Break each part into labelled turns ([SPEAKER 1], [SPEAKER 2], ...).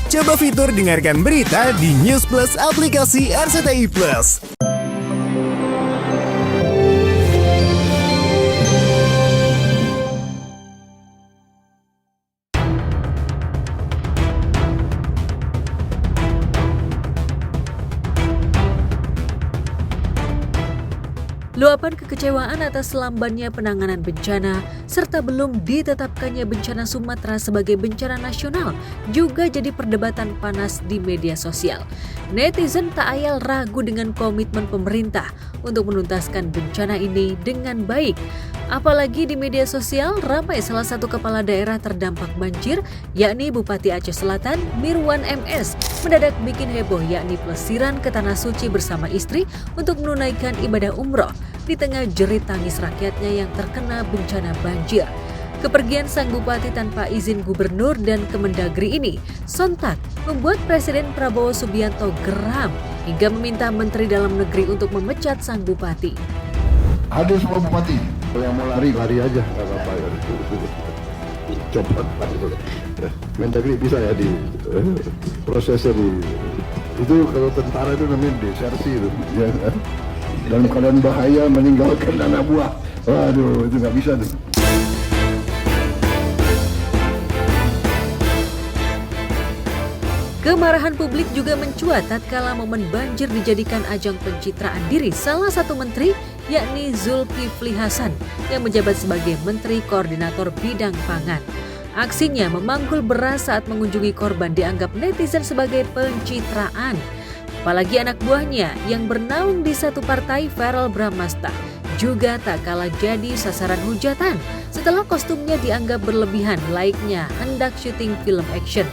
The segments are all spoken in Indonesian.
[SPEAKER 1] Coba fitur dengarkan berita di News Plus aplikasi RCTI Plus.
[SPEAKER 2] Luapan kekecewaan atas lambannya penanganan bencana serta belum ditetapkannya bencana Sumatera sebagai bencana nasional juga jadi perdebatan panas di media sosial. Netizen tak ayal ragu dengan komitmen pemerintah untuk menuntaskan bencana ini dengan baik. Apalagi di media sosial ramai salah satu kepala daerah terdampak banjir, yakni Bupati Aceh Selatan Mirwan MS, mendadak bikin heboh yakni pelesiran ke Tanah Suci bersama istri untuk menunaikan ibadah umroh di tengah jerit tangis rakyatnya yang terkena bencana banjir. Kepergian sang bupati tanpa izin gubernur dan Kemendagri ini sontak membuat Presiden Prabowo Subianto geram hingga meminta Menteri Dalam Negeri untuk memecat sang bupati.
[SPEAKER 3] Ada semua bupati yang mau lari aja, nggak apa-apa. Cepat, Mendagri bisa ya di prosesnya itu kalau tentara itu namanya desersi itu. Ya. Dalam keadaan bahaya meninggalkan anak buah. Waduh, itu nggak bisa tuh.
[SPEAKER 2] Kemarahan publik juga mencuat tatkala momen banjir dijadikan ajang pencitraan diri salah satu menteri, yakni Zulkifli Hasan yang menjabat sebagai Menteri Koordinator Bidang Pangan. Aksinya memanggul beras saat mengunjungi korban dianggap netizen sebagai pencitraan. Apalagi anak buahnya yang bernaung di satu partai, Verrel Bramasta, juga tak kalah jadi sasaran hujatan setelah kostumnya dianggap berlebihan layaknya hendak syuting film action.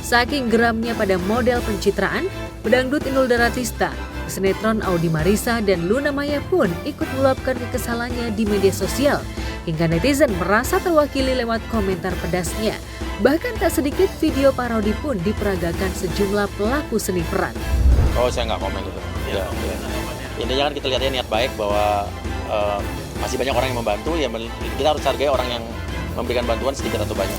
[SPEAKER 2] Saking geramnya pada model pencitraan, pedangdut Inul Daratista, sinetron Audi Marisa dan Luna Maya pun ikut meluapkan kekesalannya di media sosial. Hingga netizen merasa terwakili lewat komentar pedasnya. Bahkan tak sedikit video parodi pun diperagakan sejumlah pelaku seni peran.
[SPEAKER 4] Oh, saya nggak komen itu. Ya. Intinya kan kita lihatnya niat baik bahwa masih banyak orang yang membantu. Ya kita harus hargai orang yang memberikan bantuan sedikit atau banyak.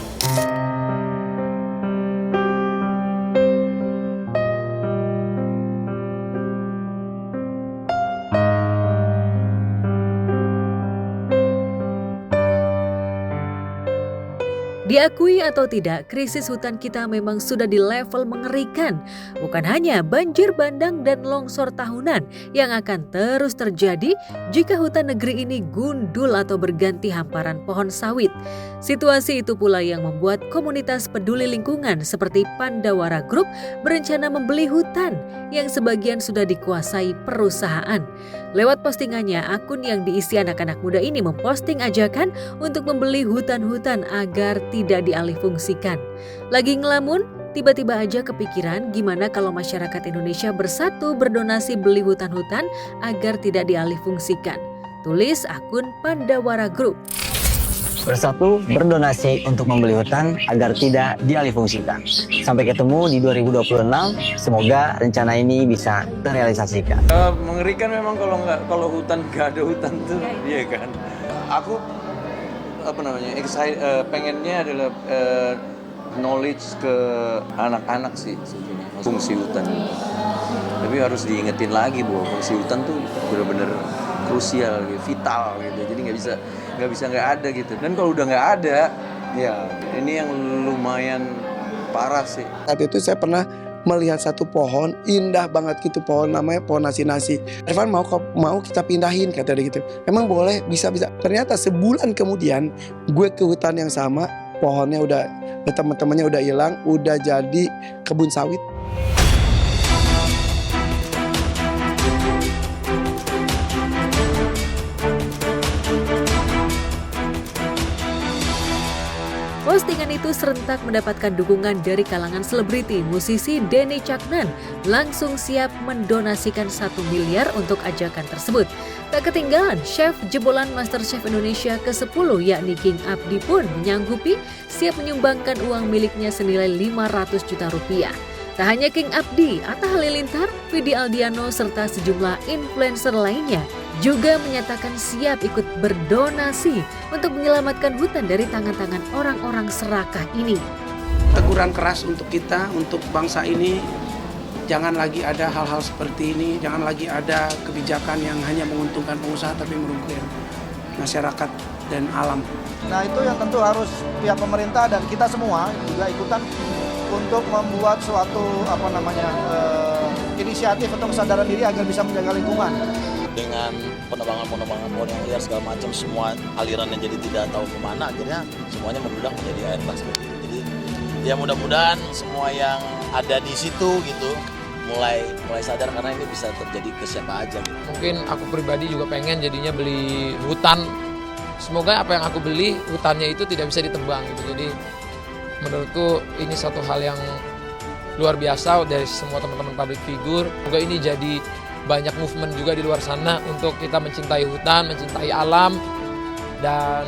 [SPEAKER 2] Diakui atau tidak, krisis hutan kita memang sudah di level mengerikan. Bukan hanya banjir bandang dan longsor tahunan yang akan terus terjadi jika hutan negeri ini gundul atau berganti hamparan pohon sawit. Situasi itu pula yang membuat komunitas peduli lingkungan seperti Pandawara Group berencana membeli hutan yang sebagian sudah dikuasai perusahaan. Lewat postingannya, akun yang diisi anak-anak muda ini memposting ajakan untuk membeli hutan-hutan agar tidak dialihfungsikan. Lagi ngelamun, tiba-tiba aja kepikiran gimana kalau masyarakat Indonesia bersatu berdonasi beli hutan-hutan agar tidak dialihfungsikan. Tulis akun Pandawara Group.
[SPEAKER 5] Bersatu berdonasi untuk membeli hutan agar tidak dialihfungsikan. Sampai ketemu di 2026, semoga rencana ini bisa terrealisasikan.
[SPEAKER 6] Mengerikan memang kalau hutan nggak ada hutan tuh, iya kan. Aku pengennya adalah knowledge ke anak-anak sih sebetulnya fungsi hutan. Tapi harus diingetin lagi bahwa fungsi hutan tuh benar-benar krusial, gitu, vital gitu. Jadi nggak bisa nggak ada gitu. Dan kalau udah nggak ada, ya ini yang lumayan parah sih.
[SPEAKER 7] Saat itu saya pernah melihat satu pohon indah banget gitu, pohon namanya pohon nasi-nasi. Irfan mau kita pindahin kata dia gitu. Emang boleh, bisa. Ternyata sebulan kemudian gue ke hutan yang sama, pohonnya udah teman-temannya udah hilang, udah jadi kebun sawit.
[SPEAKER 2] Postingan itu serentak mendapatkan dukungan dari kalangan selebriti. Musisi Denny Caknan langsung siap mendonasikan 1 miliar untuk ajakan tersebut. Tak ketinggalan, chef jebolan MasterChef Indonesia ke-10 yakni King Abdi pun menyanggupi siap menyumbangkan uang miliknya senilai 500 juta rupiah. Tak hanya King Abdi, Atta Halilintar, Vidi Aldiano, serta sejumlah influencer lainnya juga menyatakan siap ikut berdonasi untuk menyelamatkan hutan dari tangan-tangan orang-orang serakah ini.
[SPEAKER 7] teguran keras untuk kita, untuk bangsa ini. Jangan lagi ada hal-hal seperti ini, jangan lagi ada kebijakan yang hanya menguntungkan pengusaha tapi merugikan masyarakat dan alam.
[SPEAKER 8] Nah itu yang tentu harus pihak pemerintah dan kita semua juga ikutan untuk membuat suatu inisiatif atau kesadaran diri agar bisa menjaga lingkungan.
[SPEAKER 4] Dengan penebangan pohon yang liar segala macam, semua aliran yang jadi tidak tahu kemana, akhirnya semuanya membludak menjadi air bah seperti itu. Jadi ya mudah-mudahan semua yang ada di situ gitu mulai sadar, karena ini bisa terjadi ke siapa aja gitu.
[SPEAKER 9] Mungkin aku pribadi juga pengen jadinya beli hutan. Semoga apa yang aku beli hutannya itu tidak bisa ditebang gitu. Jadi menurutku ini satu hal yang luar biasa dari semua teman-teman public figure. Semoga ini jadi banyak movement juga di luar sana untuk kita mencintai hutan, mencintai alam, dan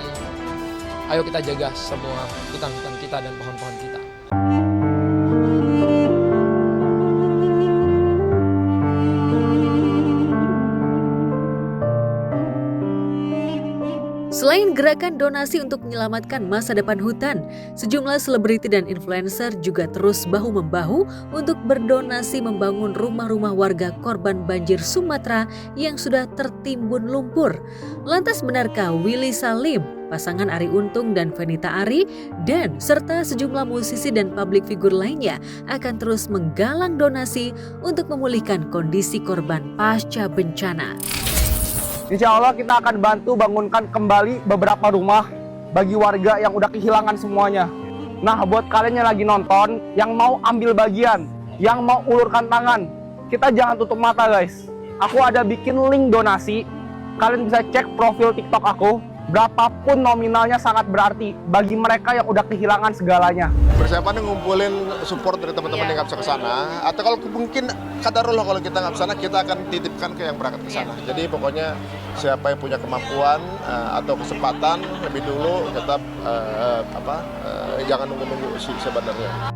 [SPEAKER 9] ayo kita jaga semua hutan-hutan kita dan pohon-pohon kita.
[SPEAKER 2] Selain gerakan donasi untuk menyelamatkan masa depan hutan, sejumlah selebriti dan influencer juga terus bahu-membahu untuk berdonasi membangun rumah-rumah warga korban banjir Sumatera yang sudah tertimbun lumpur. Lantas benarkah Willy Salim, pasangan Arie Untung dan Fenita Arie, dan serta sejumlah musisi dan publik figur lainnya akan terus menggalang donasi untuk memulihkan kondisi korban pasca bencana?
[SPEAKER 8] Insya Allah kita akan bantu bangunkan kembali beberapa rumah bagi warga yang udah kehilangan semuanya. Nah buat kalian yang lagi nonton, yang mau ambil bagian, yang mau ulurkan tangan, kita jangan tutup mata guys. Aku ada bikin link donasi, kalian bisa cek profil TikTok aku. Berapapun nominalnya sangat berarti bagi mereka yang udah kehilangan segalanya.
[SPEAKER 10] Persiapan ngumpulin support dari teman-teman yang nggak bisa ke sana, atau kalau mungkin kadarullah kalau kita nggak ke sana, kita akan titipkan ke yang berangkat ke sana. Jadi pokoknya siapa yang punya kemampuan atau kesempatan lebih dulu tetap jangan nunggu-nunggu sih sebenarnya.